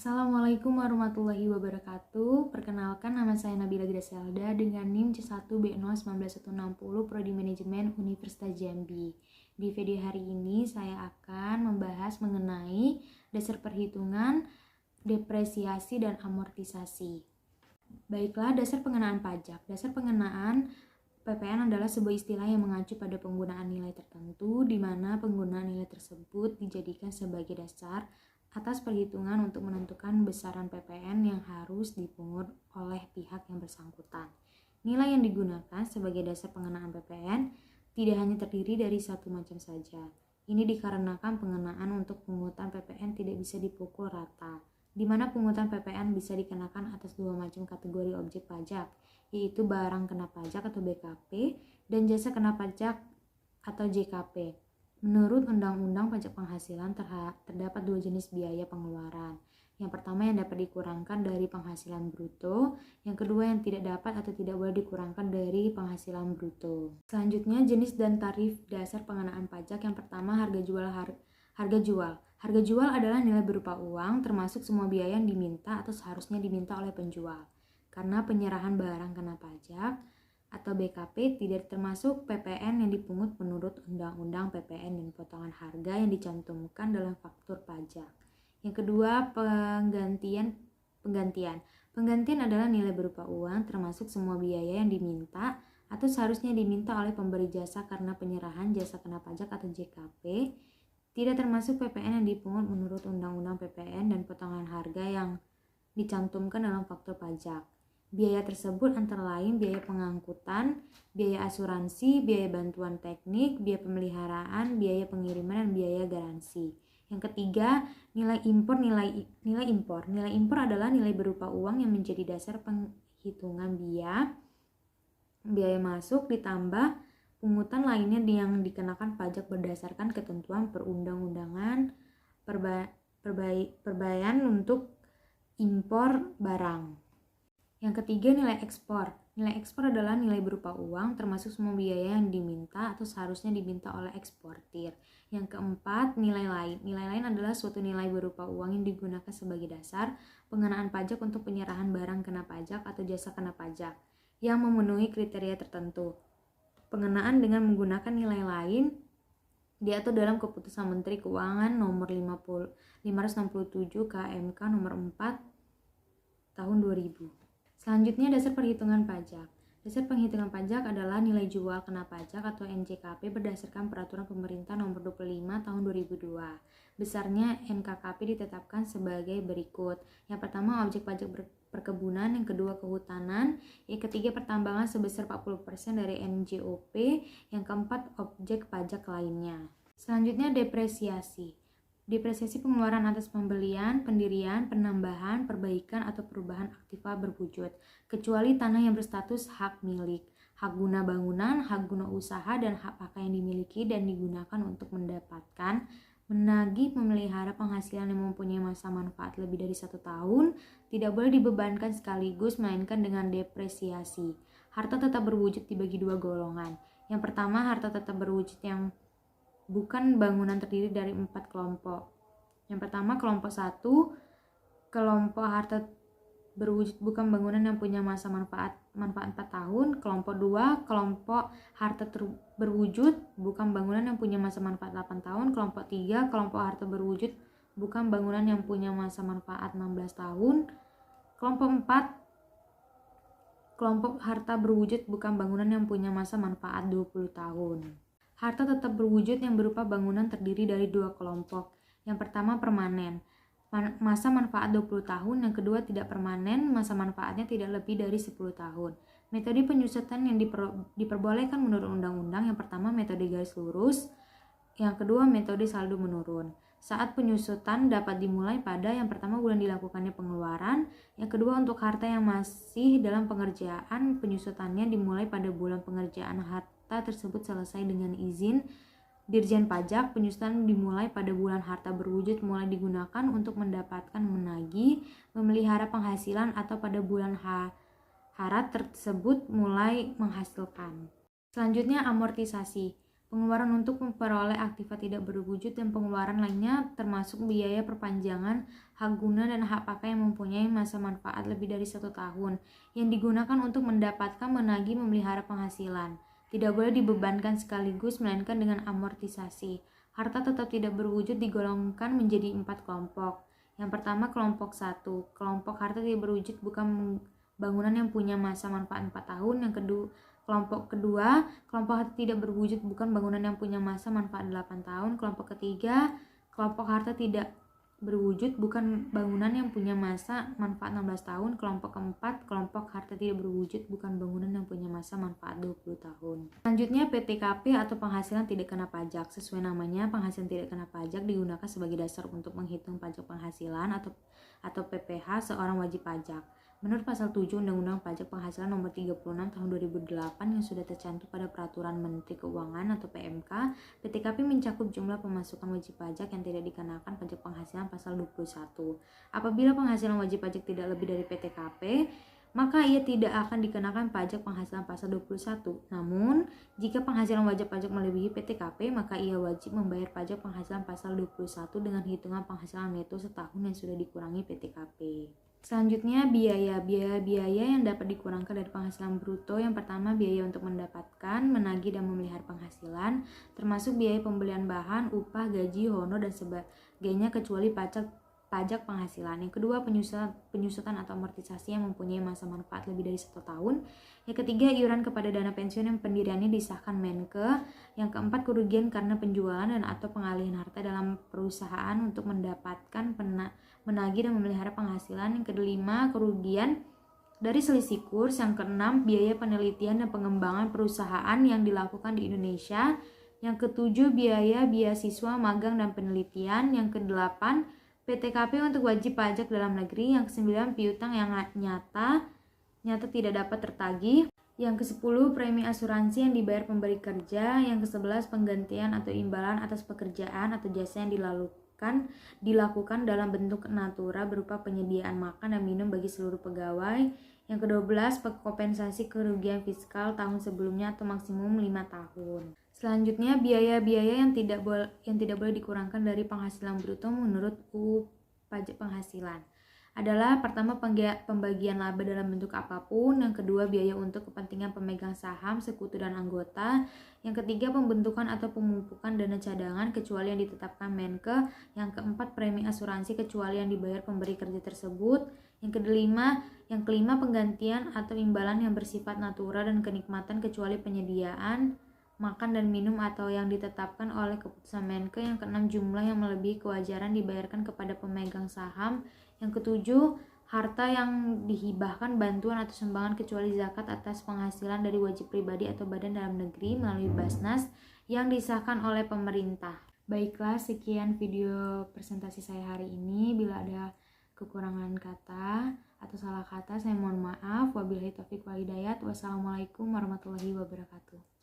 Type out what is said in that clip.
Assalamualaikum warahmatullahi wabarakatuh. Perkenalkan, nama saya Nabila Graselda dengan NIM C1B019160 Prodi Manajemen Universitas Jambi. Di video hari ini saya akan membahas mengenai dasar perhitungan, depresiasi, dan amortisasi. Baiklah, dasar pengenaan pajak. Dasar pengenaan PPN adalah sebuah istilah yang mengacu pada penggunaan nilai tertentu, di mana penggunaan nilai tersebut dijadikan sebagai dasar atas perhitungan untuk menentukan besaran PPN yang harus dipungut oleh pihak yang bersangkutan. Nilai yang digunakan sebagai dasar pengenaan PPN tidak hanya terdiri dari satu macam saja. Ini dikarenakan pengenaan untuk pungutan PPN tidak bisa dipukul rata, di mana pungutan PPN bisa dikenakan atas dua macam kategori objek pajak, yaitu barang kena pajak atau BKP dan jasa kena pajak atau JKP. Menurut Undang-Undang Pajak Penghasilan terdapat dua jenis biaya pengeluaran. Yang pertama yang dapat dikurangkan dari penghasilan bruto, yang kedua yang tidak dapat atau tidak boleh dikurangkan dari penghasilan bruto. Selanjutnya jenis dan tarif dasar pengenaan pajak. Yang pertama harga jual. Harga jual adalah nilai berupa uang termasuk semua biaya yang diminta atau seharusnya diminta oleh penjual. Karena penyerahan barang kena pajak atau BKP tidak termasuk PPN yang dipungut menurut Undang-Undang PPN dan potongan harga yang dicantumkan dalam faktur pajak. Yang kedua, penggantian. Penggantian adalah nilai berupa uang termasuk semua biaya yang diminta atau seharusnya diminta oleh pemberi jasa karena penyerahan jasa kena pajak atau JKP, tidak termasuk PPN yang dipungut menurut Undang-Undang PPN dan potongan harga yang dicantumkan dalam faktur pajak. Biaya tersebut antara lain biaya pengangkutan, biaya asuransi, biaya bantuan teknik, biaya pemeliharaan, biaya pengiriman, dan biaya garansi. Yang ketiga, nilai impor. Nilai impor adalah nilai berupa uang yang menjadi dasar penghitungan biaya masuk ditambah pungutan lainnya yang dikenakan pajak berdasarkan ketentuan perundang-undangan perbaian untuk impor barang. Yang ketiga, nilai ekspor. Nilai ekspor adalah nilai berupa uang termasuk semua biaya yang diminta atau seharusnya diminta oleh eksportir. Yang keempat, nilai lain. Nilai lain adalah suatu nilai berupa uang yang digunakan sebagai dasar pengenaan pajak untuk penyerahan barang kena pajak atau jasa kena pajak yang memenuhi kriteria tertentu. Pengenaan dengan menggunakan nilai lain diatur dalam Keputusan Menteri Keuangan nomor 567 KMK nomor 4 tahun 2000. Selanjutnya, dasar perhitungan pajak. Dasar penghitungan pajak adalah nilai jual kena pajak atau NJKP berdasarkan Peraturan Pemerintah Nomor 25 Tahun 2002. Besarnya NKKP ditetapkan sebagai berikut. Yang pertama, objek pajak perkebunan, yang kedua kehutanan, yang ketiga pertambangan sebesar 40% dari NJOP, yang keempat objek pajak lainnya. Selanjutnya, depresiasi. Depresiasi pengeluaran atas pembelian, pendirian, penambahan, perbaikan, atau perubahan aktiva berwujud, kecuali tanah yang berstatus hak milik, hak guna bangunan, hak guna usaha, dan hak pakai yang dimiliki dan digunakan untuk mendapatkan, menagih, memelihara penghasilan yang mempunyai masa manfaat lebih dari 1 tahun, tidak boleh dibebankan sekaligus, melainkan dengan depresiasi. Harta tetap berwujud dibagi dua golongan. Yang pertama, harta tetap berwujud yang bukan bangunan terdiri dari 4 kelompok. Yang pertama, kelompok 1, kelompok harta berwujud bukan bangunan yang punya masa manfaat 4 tahun. Kelompok 2, kelompok harta berwujud bukan bangunan yang punya masa manfaat 8 tahun. Kelompok 3, kelompok harta berwujud bukan bangunan yang punya masa manfaat 16 tahun. Kelompok 4, kelompok harta berwujud bukan bangunan yang punya masa manfaat 20 tahun. Harta tetap berwujud yang berupa bangunan terdiri dari dua kelompok. Yang pertama, permanen. Masa manfaat 20 tahun. Yang kedua, tidak permanen. Masa manfaatnya tidak lebih dari 10 tahun. Metode penyusutan yang diperbolehkan menurut undang-undang. Yang pertama, metode garis lurus. Yang kedua, metode saldo menurun. Saat penyusutan dapat dimulai pada yang pertama bulan dilakukannya pengeluaran. Yang kedua, untuk harta yang masih dalam pengerjaan, penyusutannya dimulai pada bulan pengerjaan harta tersebut selesai dengan izin Dirjen Pajak. Penyusutan dimulai pada bulan harta berwujud mulai digunakan untuk mendapatkan, menagih, memelihara penghasilan atau pada bulan harat tersebut mulai menghasilkan. Selanjutnya, amortisasi. pengeluaran untuk memperoleh aktiva tidak berwujud, dan pengeluaran lainnya termasuk biaya perpanjangan hak guna dan hak pakai yang mempunyai masa manfaat lebih dari 1 tahun yang digunakan untuk mendapatkan, menagih, memelihara penghasilan. Tidak boleh dibebankan sekaligus melainkan dengan amortisasi. Harta tetap tidak berwujud digolongkan menjadi 4 kelompok. Yang pertama, kelompok 1. Kelompok harta tidak berwujud bukan bangunan yang punya masa manfaat 4 tahun. Kelompok kedua, kelompok harta tidak berwujud bukan bangunan yang punya masa manfaat 8 tahun. Kelompok ketiga, kelompok harta tidak berwujud bukan bangunan yang punya masa manfaat 16 tahun. Kelompok keempat, kelompok harta tidak berwujud bukan bangunan yang punya masa manfaat 20 tahun. Selanjutnya, PTKP atau penghasilan tidak kena pajak. Sesuai namanya, penghasilan tidak kena pajak digunakan sebagai dasar untuk menghitung pajak penghasilan atau PPh seorang wajib pajak. Menurut pasal 7 Undang-Undang Pajak Penghasilan Nomor 36 Tahun 2008 yang sudah tercantum pada Peraturan Menteri Keuangan atau PMK, PTKP mencakup jumlah pemasukan wajib pajak yang tidak dikenakan pajak penghasilan pasal 21. Apabila penghasilan wajib pajak tidak lebih dari PTKP, maka ia tidak akan dikenakan pajak penghasilan pasal 21. Namun, jika penghasilan wajib pajak melebihi PTKP, maka ia wajib membayar pajak penghasilan pasal 21 dengan hitungan penghasilan neto setahun yang sudah dikurangi PTKP. Selanjutnya, biaya yang dapat dikurangkan dari penghasilan bruto. Yang pertama, biaya untuk mendapatkan, menagih dan memelihara penghasilan, termasuk biaya pembelian bahan, upah, gaji, honor dan sebagainya kecuali pajak penghasilan. Yang kedua, penyusutan atau amortisasi yang mempunyai masa manfaat lebih dari 1 tahun. Yang ketiga, iuran kepada dana pensiun yang pendiriannya disahkan Menke. Yang keempat, kerugian karena penjualan dan atau pengalihan harta dalam perusahaan untuk mendapatkan menagih dan memelihara penghasilan. Yang kelima, kerugian dari selisih kurs. Yang keenam, biaya penelitian dan pengembangan perusahaan yang dilakukan di Indonesia. Yang ketujuh, biaya beasiswa, magang dan penelitian. Yang kedelapan, PTKP untuk wajib pajak dalam negeri. Yang kesembilan, piutang yang nyata tidak dapat tertagih. Yang ke-10, premi asuransi yang dibayar pemberi kerja. Yang ke-11, penggantian atau imbalan atas pekerjaan atau jasa yang dilakukan dalam bentuk natura berupa penyediaan makan dan minum bagi seluruh pegawai. Yang ke-12, kompensasi kerugian fiskal tahun sebelumnya atau maksimum 5 tahun. Selanjutnya, biaya-biaya yang tidak boleh dikurangkan dari penghasilan bruto menurut UU Pajak Penghasilan adalah: pertama, pembagian laba dalam bentuk apapun. Yang kedua, biaya untuk kepentingan pemegang saham, sekutu dan anggota. Yang ketiga, pembentukan atau pemumpukan dana cadangan kecuali yang ditetapkan Menke. Yang keempat, premi asuransi kecuali yang dibayar pemberi kerja tersebut. Yang kelima, penggantian atau imbalan yang bersifat natura dan kenikmatan kecuali penyediaan makan dan minum atau yang ditetapkan oleh keputusan Menke. Yang keenam, jumlah yang melebihi kewajaran dibayarkan kepada pemegang saham. Yang ketujuh, harta yang dihibahkan, bantuan atau sumbangan kecuali zakat atas penghasilan dari wajib pribadi atau badan dalam negeri melalui Basnas yang disahkan oleh pemerintah. Baiklah, sekian video presentasi saya hari ini. Bila ada kekurangan kata atau salah kata, saya mohon maaf. Wabillahi taufiq wal hidayah. Wassalamualaikum warahmatullahi wabarakatuh.